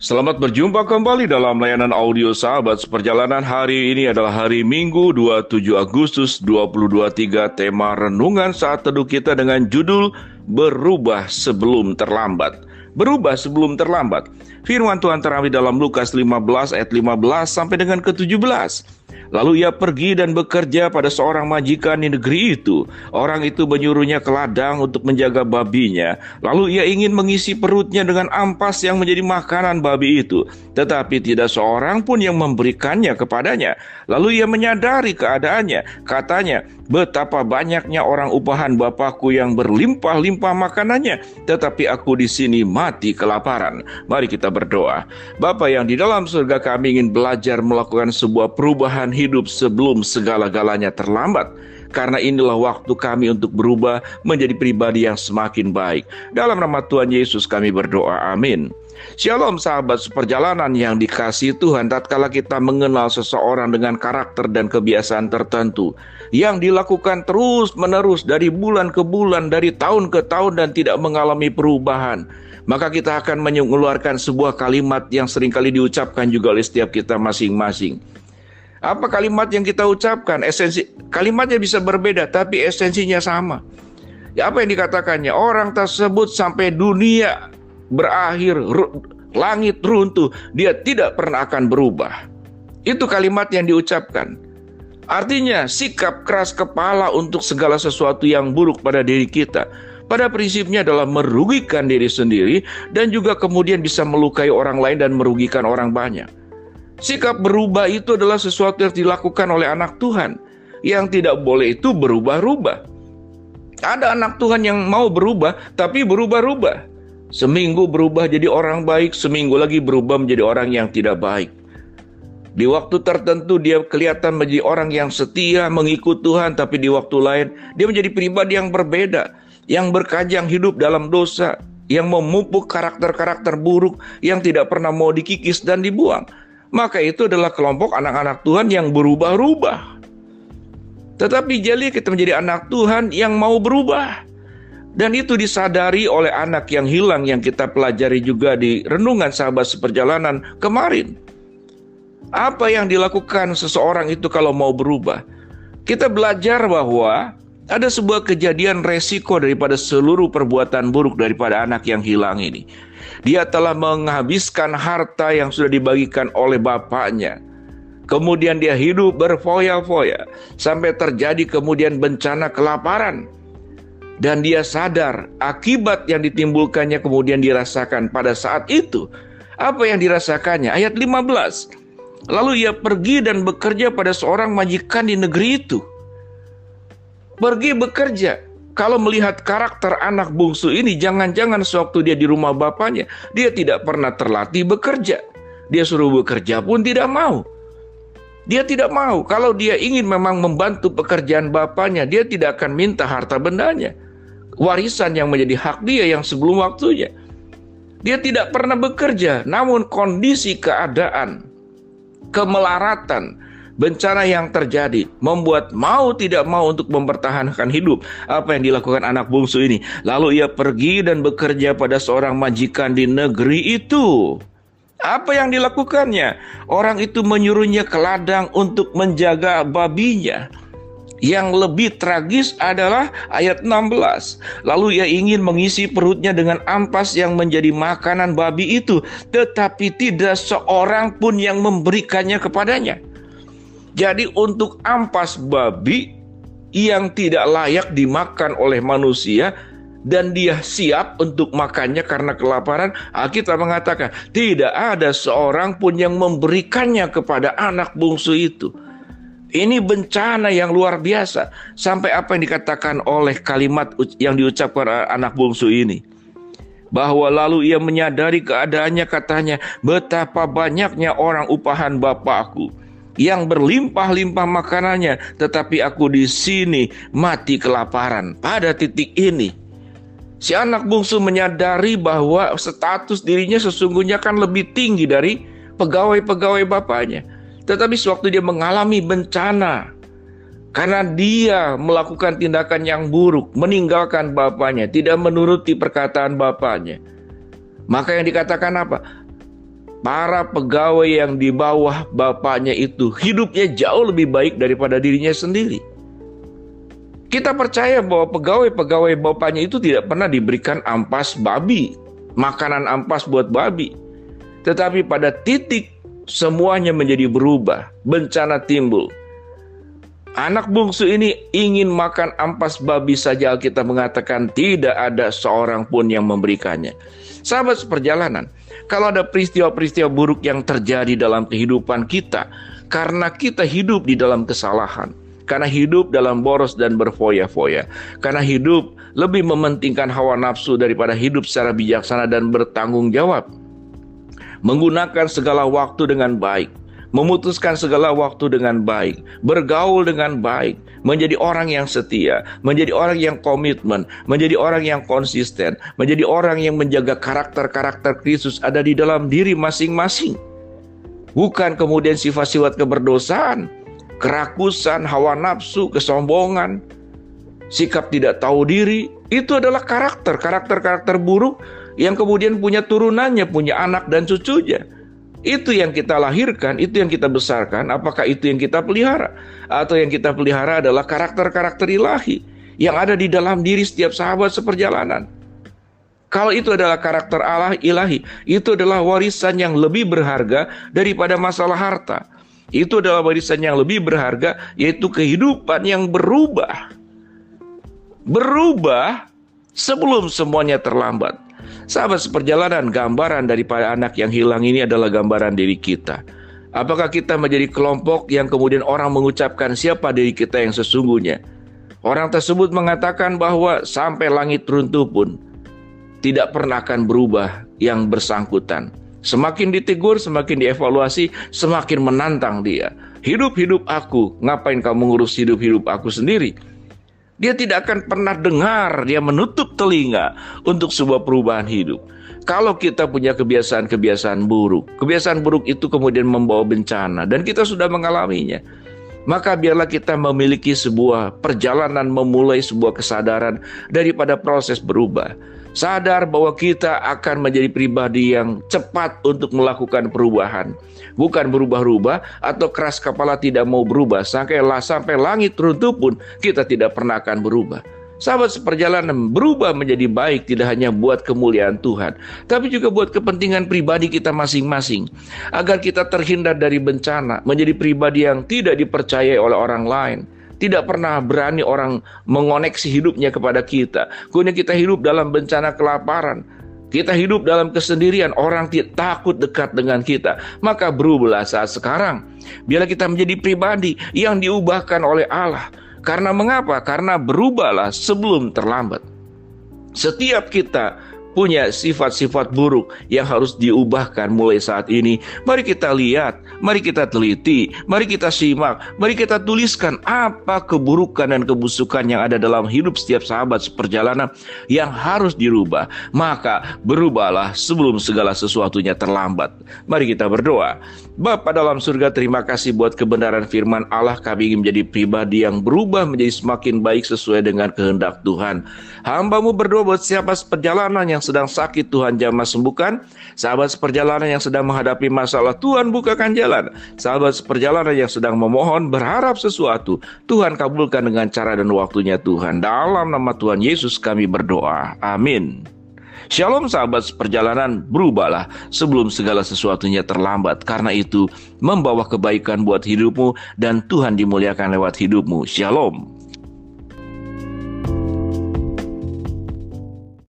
Selamat berjumpa kembali dalam layanan audio sahabat seperjalanan. Hari ini adalah hari Minggu 27 Agustus 2023. Tema renungan saat teduh kita dengan judul Berubah Sebelum Terlambat. Berubah sebelum terlambat. Firman Tuhan terambil dalam Lukas 15 ayat 15 sampai dengan ke-17. Lalu ia pergi dan bekerja pada seorang majikan di negeri itu. Orang itu menyuruhnya ke ladang untuk menjaga babinya. Lalu ia ingin mengisi perutnya dengan ampas yang menjadi makanan babi itu. Tetapi tidak seorang pun yang memberikannya kepadanya. Lalu ia menyadari keadaannya. Katanya, betapa banyaknya orang upahan Bapakku yang berlimpah-limpah makanannya, tetapi aku di sini mati kelaparan. Mari kita berdoa. Bapa yang di dalam surga, kami ingin belajar melakukan sebuah perubahan hidup sebelum segala-galanya terlambat. Karena inilah waktu kami untuk berubah menjadi pribadi yang semakin baik. Dalam nama Tuhan Yesus kami berdoa, amin. Shalom sahabat seperjalanan yang dikasihi Tuhan. Tatkala kita mengenal seseorang dengan karakter dan kebiasaan tertentu yang dilakukan terus menerus dari bulan ke bulan, dari tahun ke tahun dan tidak mengalami perubahan, maka kita akan mengeluarkan sebuah kalimat yang seringkali diucapkan juga oleh setiap kita masing-masing. Apa kalimat yang kita ucapkan? Kalimatnya bisa berbeda, tapi esensinya sama. Ya, apa yang dikatakannya? Orang tersebut sampai dunia berakhir, langit runtuh, dia tidak pernah akan berubah. Itu kalimat yang diucapkan. Artinya sikap keras kepala untuk segala sesuatu yang buruk pada diri kita, pada prinsipnya adalah merugikan diri sendiri dan juga kemudian bisa melukai orang lain dan merugikan orang banyak. Sikap berubah itu adalah sesuatu yang dilakukan oleh anak Tuhan. Yang tidak boleh itu berubah-ubah. Ada anak Tuhan yang mau berubah tapi berubah-ubah. Seminggu berubah jadi orang baik, seminggu lagi berubah menjadi orang yang tidak baik. Di waktu tertentu dia kelihatan menjadi orang yang setia, mengikut Tuhan, tapi di waktu lain dia menjadi pribadi yang berbeda, yang berkajang hidup dalam dosa, yang memupuk karakter-karakter buruk, yang tidak pernah mau dikikis dan dibuang. Maka itu adalah kelompok anak-anak Tuhan yang berubah-ubah. Tetapi jadi kita menjadi anak Tuhan yang mau berubah. Dan itu disadari oleh anak yang hilang yang kita pelajari juga di renungan sahabat seperjalanan kemarin. Apa yang dilakukan seseorang itu kalau mau berubah? Kita belajar bahwa ada sebuah kejadian resiko daripada seluruh perbuatan buruk daripada anak yang hilang ini. Dia telah menghabiskan harta yang sudah dibagikan oleh bapaknya. Kemudian dia hidup berfoya-foya sampai terjadi kemudian bencana kelaparan. Dan dia sadar akibat yang ditimbulkannya kemudian dirasakan pada saat itu. Apa yang dirasakannya? Ayat 15. Lalu ia pergi dan bekerja pada seorang majikan di negeri itu. Pergi bekerja. Kalau melihat karakter anak bungsu ini, jangan-jangan sewaktu dia di rumah bapaknya, dia tidak pernah terlatih bekerja. Dia suruh bekerja pun tidak mau. Dia tidak mau. Kalau dia ingin memang membantu pekerjaan bapaknya, dia tidak akan minta harta bendanya. Warisan yang menjadi hak dia yang sebelum waktunya. Dia tidak pernah bekerja, namun kondisi keadaan, kemelaratan, bencana yang terjadi membuat mau tidak mau untuk mempertahankan hidup. Apa yang dilakukan anak bungsu ini? Lalu ia pergi dan bekerja pada seorang majikan di negeri itu. Apa yang dilakukannya? Orang itu menyuruhnya ke ladang untuk menjaga babinya. Yang lebih tragis adalah ayat 16. Lalu ia ingin mengisi perutnya dengan ampas yang menjadi makanan babi itu, tetapi tidak seorang pun yang memberikannya kepadanya. Jadi untuk ampas babi yang tidak layak dimakan oleh manusia dan dia siap untuk makannya karena kelaparan, Alkitab mengatakan tidak ada seorang pun yang memberikannya kepada anak bungsu itu. Ini bencana yang luar biasa. Sampai apa yang dikatakan oleh kalimat yang diucapkan anak bungsu ini. Bahwa lalu ia menyadari keadaannya, katanya, betapa banyaknya orang upahan Bapakku yang berlimpah-limpah makanannya, tetapi aku di sini mati kelaparan. Pada titik ini, si anak bungsu menyadari bahwa status dirinya sesungguhnya kan lebih tinggi dari pegawai-pegawai bapaknya. Tetapi sewaktu dia mengalami bencana, karena dia melakukan tindakan yang buruk, meninggalkan bapaknya, tidak menuruti perkataan bapaknya, maka yang dikatakan apa? para pegawai yang di bawah bapaknya itu hidupnya jauh lebih baik daripada dirinya sendiri. Kita percaya bahwa pegawai-pegawai bapaknya itu tidak pernah diberikan ampas babi, makanan ampas buat babi. Tetapi pada titik semuanya menjadi berubah, bencana timbul. Anak bungsu ini ingin makan ampas babi saja, Alkitab mengatakan tidak ada seorang pun yang memberikannya. Sahabat seperjalanan, kalau ada peristiwa-peristiwa buruk yang terjadi dalam kehidupan kita, karena kita hidup di dalam kesalahan, karena hidup dalam boros dan berfoya-foya, karena hidup lebih mementingkan hawa nafsu daripada hidup secara bijaksana dan bertanggung jawab, menggunakan segala waktu dengan baik, memutuskan segala waktu dengan baik, bergaul dengan baik, menjadi orang yang setia, menjadi orang yang komitmen, menjadi orang yang konsisten, menjadi orang yang menjaga karakter-karakter Kristus ada di dalam diri masing-masing. Bukan kemudian sifat-sifat keberdosaan, kerakusan, hawa nafsu, kesombongan, sikap tidak tahu diri. Itu adalah karakter buruk yang kemudian punya turunannya, punya anak dan cucunya. Itu yang kita lahirkan, itu yang kita besarkan. Apakah itu yang kita pelihara? Atau yang kita pelihara adalah karakter-karakter ilahi yang ada di dalam diri setiap sahabat seperjalanan? Kalau itu adalah karakter Allah ilahi, itu adalah warisan yang lebih berharga daripada masalah harta. Itu adalah warisan yang lebih berharga, yaitu kehidupan yang berubah. Berubah sebelum semuanya terlambat. Sahabat seperjalanan, gambaran daripada anak yang hilang ini adalah gambaran diri kita. Apakah kita menjadi kelompok yang kemudian orang mengucapkan siapa diri kita yang sesungguhnya? Orang tersebut mengatakan bahwa sampai langit runtuh pun tidak pernah akan berubah yang bersangkutan. Semakin ditegur, semakin dievaluasi, semakin menantang dia. Hidup-hidup aku, ngapain kamu ngurus hidup-hidup aku sendiri? Dia tidak akan pernah dengar, dia menutup telinga untuk sebuah perubahan hidup. Kalau kita punya kebiasaan-kebiasaan buruk, kebiasaan buruk itu kemudian membawa bencana, dan kita sudah mengalaminya. Maka biarlah kita memiliki sebuah perjalanan memulai sebuah kesadaran daripada proses berubah. Sadar bahwa kita akan menjadi pribadi yang cepat untuk melakukan perubahan. Bukan berubah-ubah atau keras kepala tidak mau berubah. Sampai langit runtuh pun kita tidak pernah akan berubah. Sahabat seperjalanan, berubah menjadi baik tidak hanya buat kemuliaan Tuhan, tapi juga buat kepentingan pribadi kita masing-masing. Agar kita terhindar dari bencana, menjadi pribadi yang tidak dipercayai oleh orang lain. Tidak pernah berani orang mengoneksi hidupnya kepada kita. Kemudian kita hidup dalam bencana kelaparan. Kita hidup dalam kesendirian, orang tidak takut dekat dengan kita. Maka berubahlah saat sekarang. Biarlah kita menjadi pribadi yang diubahkan oleh Allah. Karena mengapa? Karena berubahlah sebelum terlambat. Setiap kita punya sifat-sifat buruk yang harus diubahkan mulai saat ini. Mari kita lihat, mari kita teliti, mari kita simak, mari kita tuliskan apa keburukan dan kebusukan yang ada dalam hidup setiap sahabat seperjalanan yang harus dirubah. Maka berubahlah sebelum segala sesuatunya terlambat. Mari kita berdoa. Bapa dalam surga, terima kasih buat kebenaran firman Allah. Kami ingin menjadi pribadi yang berubah menjadi semakin baik sesuai dengan kehendak Tuhan. Hamba-Mu berdoa buat siapa seperjalanan yang sedang sakit, Tuhan jamah sembuhkan. Sahabat seperjalanan yang sedang menghadapi masalah, Tuhan bukakan jalan. Sahabat seperjalanan yang sedang memohon, berharap sesuatu, Tuhan kabulkan dengan cara dan waktunya Tuhan. Dalam nama Tuhan Yesus kami berdoa. Amin. Shalom sahabat seperjalanan, berubahlah sebelum segala sesuatunya terlambat. Karena itu membawa kebaikan buat hidupmu dan Tuhan dimuliakan lewat hidupmu. Shalom.